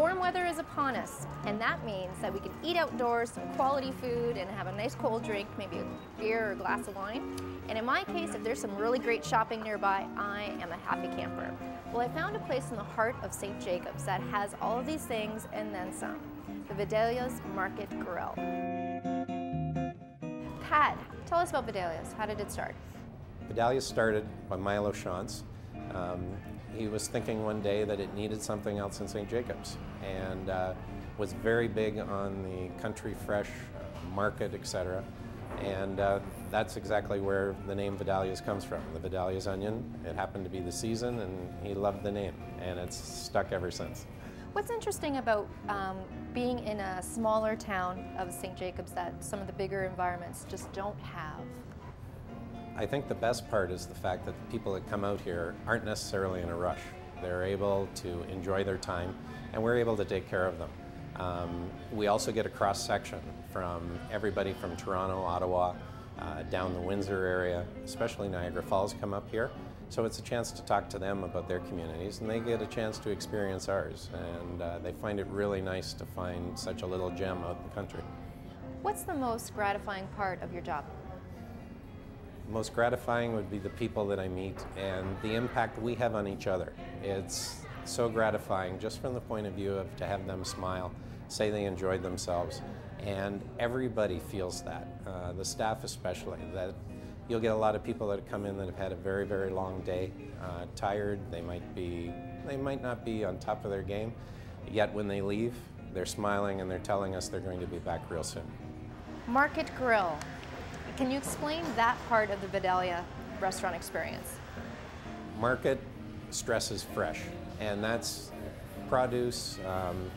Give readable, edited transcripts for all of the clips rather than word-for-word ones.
Warm weather is upon us, and that means that we can eat outdoors, some quality food, and have a nice cold drink, maybe a beer or a glass of wine. And in my case, if there's some really great shopping nearby, I am a happy camper. Well, I found a place in the heart of St. Jacobs that has all of these things and then some. The Vidalia's Market Grill. Pat, tell us about Vidalia's. How did it start? Vidalia started by Milo Shantz. He was thinking one day that it needed something else in St. Jacobs, and was very big on the country fresh market, etc. And that's exactly where the name Vidalia's comes from. The Vidalia's onion. It happened to be the season, and he loved the name, and it's stuck ever since. What's interesting about being in a smaller town of St. Jacobs that some of the bigger environments just don't have? I think the best part is the fact that the people that come out here aren't necessarily in a rush. They're able to enjoy their time, and we're able to take care of them. We also get a cross-section from everybody from Toronto, Ottawa, down the Windsor area, especially Niagara Falls come up here. So it's a chance to talk to them about their communities, and they get a chance to experience ours. And they find it really nice to find such a little gem out in the country. What's the most gratifying part of your job? Most gratifying would be the people that I meet and the impact we have on each other. It's so gratifying just from the point of view of to have them smile, say they enjoyed themselves, and everybody feels that, the staff especially, that you'll get a lot of people that come in that have had a very, very long day, tired, they might not be on top of their game, yet when they leave, they're smiling and they're telling us they're going to be back real soon. Market Grill. Can you explain that part of the Vidalia restaurant experience? Market stresses fresh, and that's produce,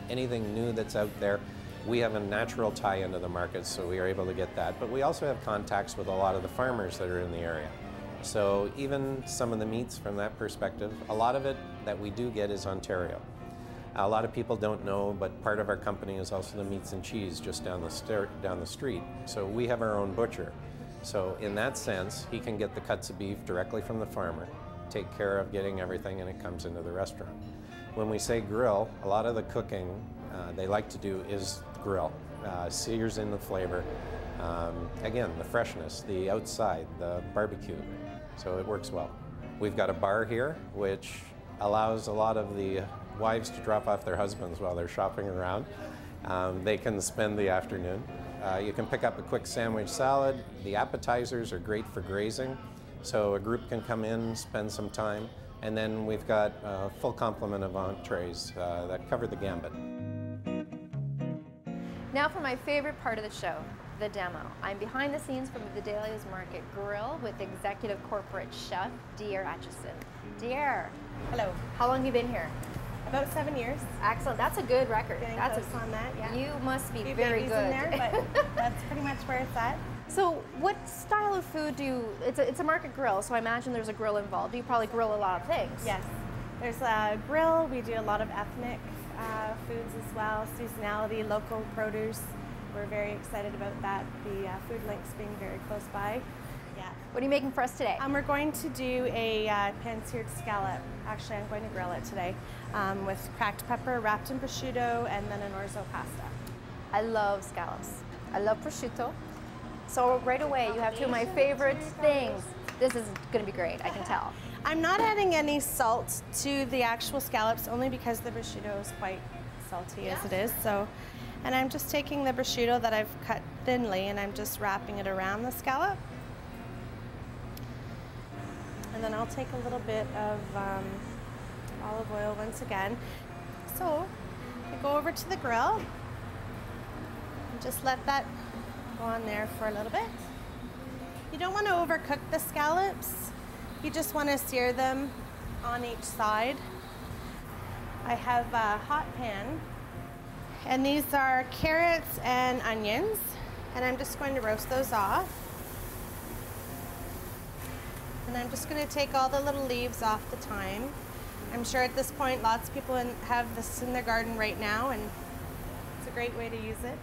anything new that's out there. We have a natural tie into the market, so we are able to get that, but we also have contacts with a lot of the farmers that are in the area. So even some of the meats from that perspective, a lot of it that we do get is Ontario. A lot of people don't know, but part of our company is also the meats and cheese just down the street. So we have our own butcher. So in that sense, he can get the cuts of beef directly from the farmer, take care of getting everything, and it comes into the restaurant. When we say grill, a lot of the cooking they like to do is grill. Sears in the flavor. Again, the freshness, the outside, the barbecue. So it works well. We've got a bar here, which allows a lot of the wives to drop off their husbands while they're shopping around. They can spend the afternoon. You can pick up a quick sandwich salad. The appetizers are great for grazing, so a group can come in, spend some time, and then we've got a full complement of entrees that cover the gambit. Now for my favorite part of the show, the demo. I'm behind the scenes from Vidalia's Market Grill with Executive Corporate Chef Dear Atchison. Dear. Hello. How long have you been here? About 7 years. Excellent. That's a good record. Getting That's close on that, yeah. You must be Few very babies good. in there, but that's pretty much where it's at. So what style of food do you, it's a market grill, so I imagine there's a grill involved. You probably grill a lot of things. Yes. There's a grill. We do a lot of ethnic foods as well, seasonality, local produce. We're very excited about that, the food links being very close by. Yeah. What are you making for us today? We're going to do a pan-seared scallop. Actually, I'm going to grill it today with cracked pepper wrapped in prosciutto and then an orzo pasta. I love scallops. I love prosciutto. So right away, you have two of my favorite things. This is going to be great, I can tell. I'm not adding any salt to the actual scallops only because the prosciutto is quite salty as it is. So, and I'm just taking the prosciutto that I've cut thinly and I'm just wrapping it around the scallop. And then I'll take a little bit of olive oil once again. So I go over to the grill and just let that go on there for a little bit. You don't want to overcook the scallops. You just want to sear them on each side. I have a hot pan, and these are carrots and onions, and I'm just going to roast those off. And I'm just going to take all the little leaves off the thyme. I'm sure at this point lots of people have this in their garden right now, and it's a great way to use it.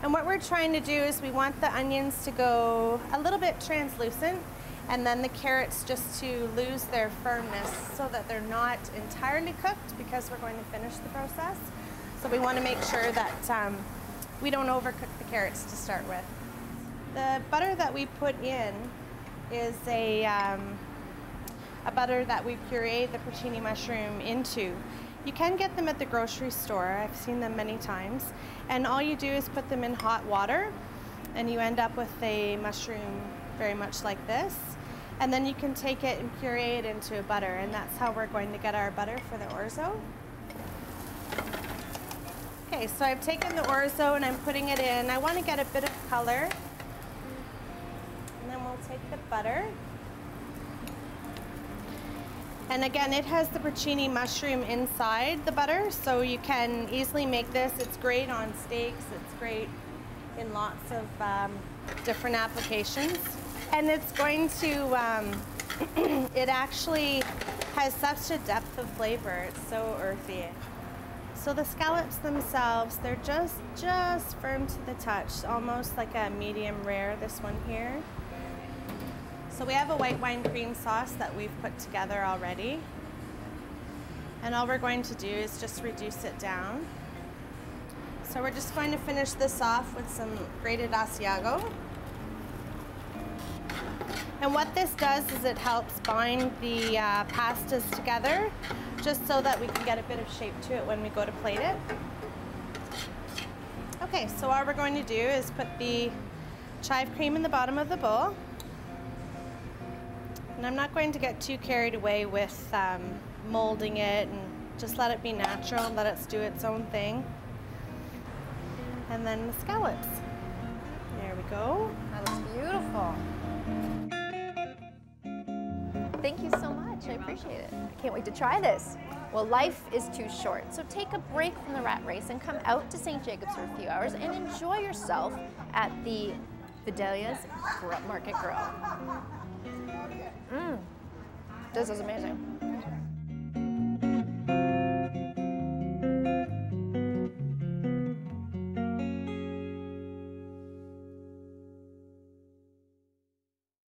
And what we're trying to do is we want the onions to go a little bit translucent, And then the carrots just to lose their firmness so that they're not entirely cooked, because we're going to finish the process. So we want to make sure that we don't overcook the carrots to start with. The butter that we put in is a butter that we puree the porcini mushroom into. You can get them at the grocery store. I've seen them many times. And all you do is put them in hot water, and you end up with a mushroom very much like this. And then you can take it and puree it into a butter, and that's how we're going to get our butter for the orzo. Okay, so I've taken the orzo and I'm putting it in. I want to get a bit of color. And then we'll take the butter. And again, it has the porcini mushroom inside the butter, so you can easily make this. It's great on steaks. It's great in lots of different applications. And it's going to, it actually has such a depth of flavor. It's so earthy. So the scallops themselves, they're just firm to the touch, almost like a medium rare, this one here. So we have a white wine cream sauce that we've put together already. And all we're going to do is just reduce it down. So we're just going to finish this off with some grated Asiago. And what this does is it helps bind the pastas together, just so that we can get a bit of shape to it when we go to plate it. Okay, so all we're going to do is put the chive cream in the bottom of the bowl. And I'm not going to get too carried away with molding it, and just let it be natural, let it do its own thing. And then the scallops. There we go. That looks beautiful. Thank you so much. I appreciate it. I can't wait to try this. Well, life is too short, so take a break from the rat race and come out to St. Jacobs for a few hours and enjoy yourself at the Vidalia's Market Grill. This is amazing.